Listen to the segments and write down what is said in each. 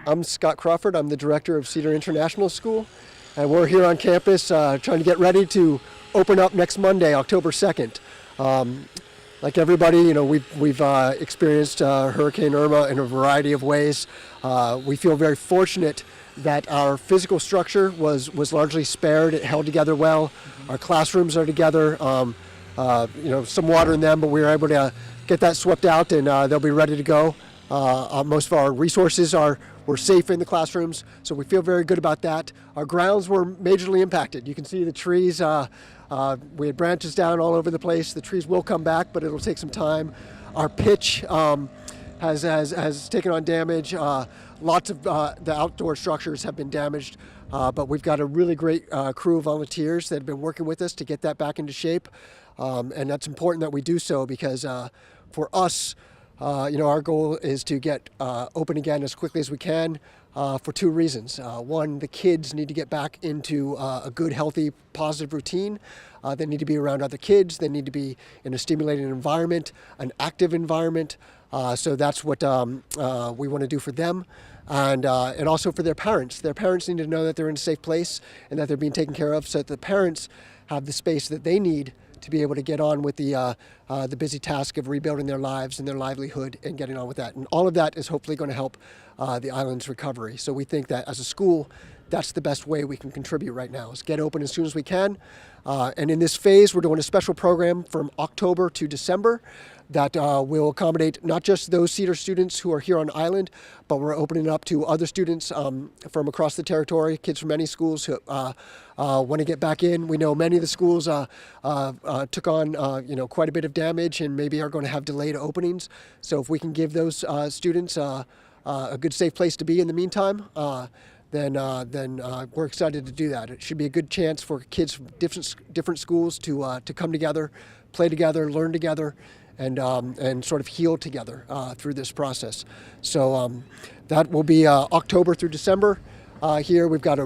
I'm Scott Crawford. I'm the director of Cedar International School, and we're here on campus trying to get ready to open up next Monday, October 2nd. Like everybody, we've experienced Hurricane Irma in a variety of ways. We feel very fortunate that our physical structure was largely spared. It held together well. Our classrooms are together. Some water in them, but we were able to get that swept out, and they'll be ready to go. Most of our resources were safe in the classrooms, so we feel very good about that. Our grounds were majorly impacted. You can see the trees. We had branches down all over the place. The trees will come back, but it'll take some time. Our pitch has taken on damage. Lots of the outdoor structures have been damaged, but we've got a really great crew of volunteers that have been working with us to get that back into shape. And that's important that we do so because for us, our goal is to get open again as quickly as we can for two reasons. One, the kids need to get back into a good, healthy, positive routine. They need to be around other kids. They need to be in a stimulating environment, an active environment. So that's what we want to do for them. And also for their parents. Their parents need to know that they're in a safe place and that they're being taken care of, so that the parents have the space that they need to be able to get on with the busy task of rebuilding their lives and their livelihood and getting on with that. And all of that is hopefully going to help the island's recovery. So we think that as a school, that's the best way we can contribute right now, is get open as soon as we can. And in this phase, we're doing a special program from October to December that will accommodate not just those Cedar students who are here on island, but we're opening it up to other students from across the territory, kids from many schools who want to get back in. We know many of the schools took on quite a bit of damage and maybe are going to have delayed openings. So if we can give those students a good, safe place to be in the meantime, then we're excited to do that. It should be a good chance for kids from different schools to come together, play together, learn together, and sort of heal together through this process. So that will be October through December. Here we've got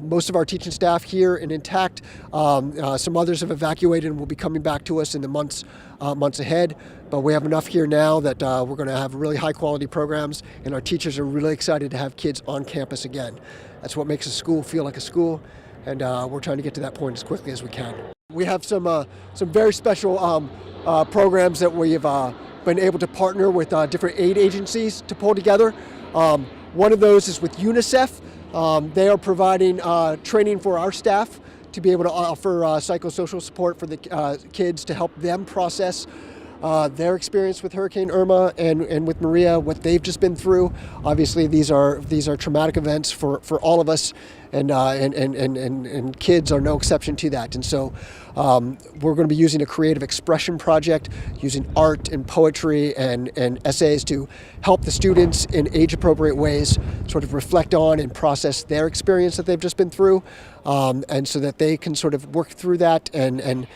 most of our teaching staff here and intact. Some others have evacuated and will be coming back to us in the months ahead. But we have enough here now that we're going to have really high quality programs, and our teachers are really excited to have kids on campus again. That's what makes a school feel like a school, and we're trying to get to that point as quickly as we can. We have some very special programs that we've been able to partner with different aid agencies to pull together. One of those is with UNICEF. They are providing training for our staff to be able to offer psychosocial support for the kids to help them process their experience with Hurricane Irma and with Maria, what they've just been through. Obviously, these are traumatic events for all of us, and kids are no exception to that. And so we're going to be using a creative expression project, using art and poetry and essays to help the students in age-appropriate ways sort of reflect on and process their experience that they've just been through, and so that they can sort of work through that and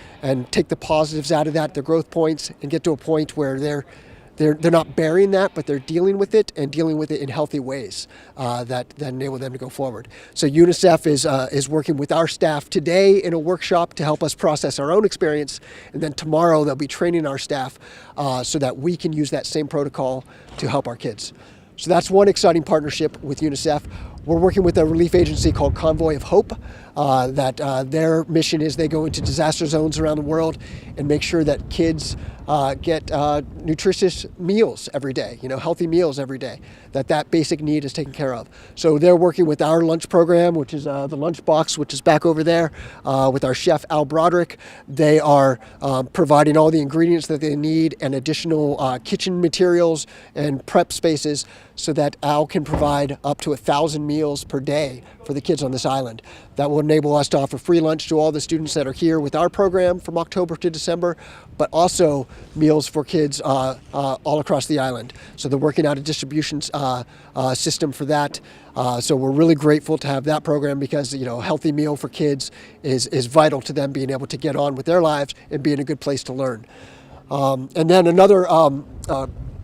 take the positives out of that, their growth points, and get to a point where they're not burying that, but they're dealing with it and dealing with it in healthy ways that enable them to go forward. So UNICEF is working with our staff today in a workshop to help us process our own experience, and then tomorrow they'll be training our staff so that we can use that same protocol to help our kids. So that's one exciting partnership with UNICEF. We're working with a relief agency called Convoy of Hope. Their mission is they go into disaster zones around the world and make sure that kids get nutritious meals every day, healthy meals every day, that basic need is taken care of. So they're working with our lunch program, which is the lunch box, which is back over there, with our chef, Al Broderick. They are providing all the ingredients that they need and additional kitchen materials and prep spaces so that Al can provide up to 1,000 meals per day for the kids on this island. That will enable us to offer free lunch to all the students that are here with our program from October to December, but also meals for kids all across the island. So they're working out a distribution system for that. So we're really grateful to have that program because a healthy meal for kids is vital to them being able to get on with their lives and be in a good place to learn. And then another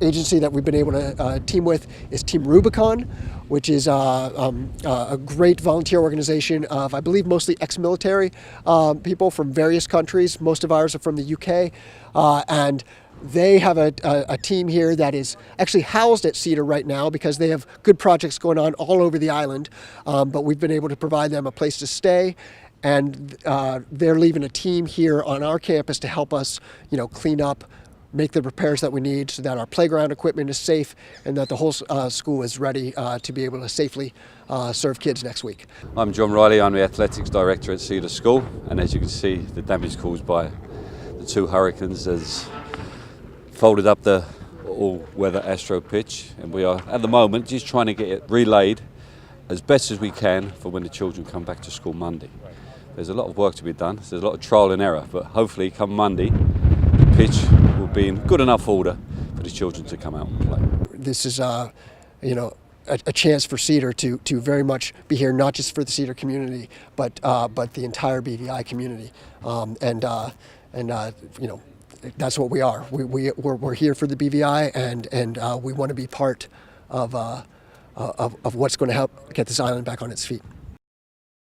agency that we've been able to team with is Team Rubicon, which is a great volunteer organization of, I believe, mostly ex-military people from various countries. Most of ours are from the UK. And They have a team here that is actually housed at Cedar right now because they have good projects going on all over the island, but we've been able to provide them a place to stay, and they're leaving a team here on our campus to help us, clean up, make the repairs that we need so that our playground equipment is safe and that the whole school is ready to be able to safely serve kids next week. I'm John Riley, I'm the Athletics Director at Cedar School, and as you can see, the damage caused by the two hurricanes has folded up the all-weather Astro pitch, and we are at the moment just trying to get it relayed as best as we can for when the children come back to school Monday. There's a lot of work to be done, there's a lot of trial and error, but hopefully come Monday the pitch will be in good enough order for the children to come out and play. This is a chance for Cedar to very much be here, not just for the Cedar community, but the entire BVI community, that's what we are. We're here for the BVI, and we want to be part of what's going to help get this island back on its feet.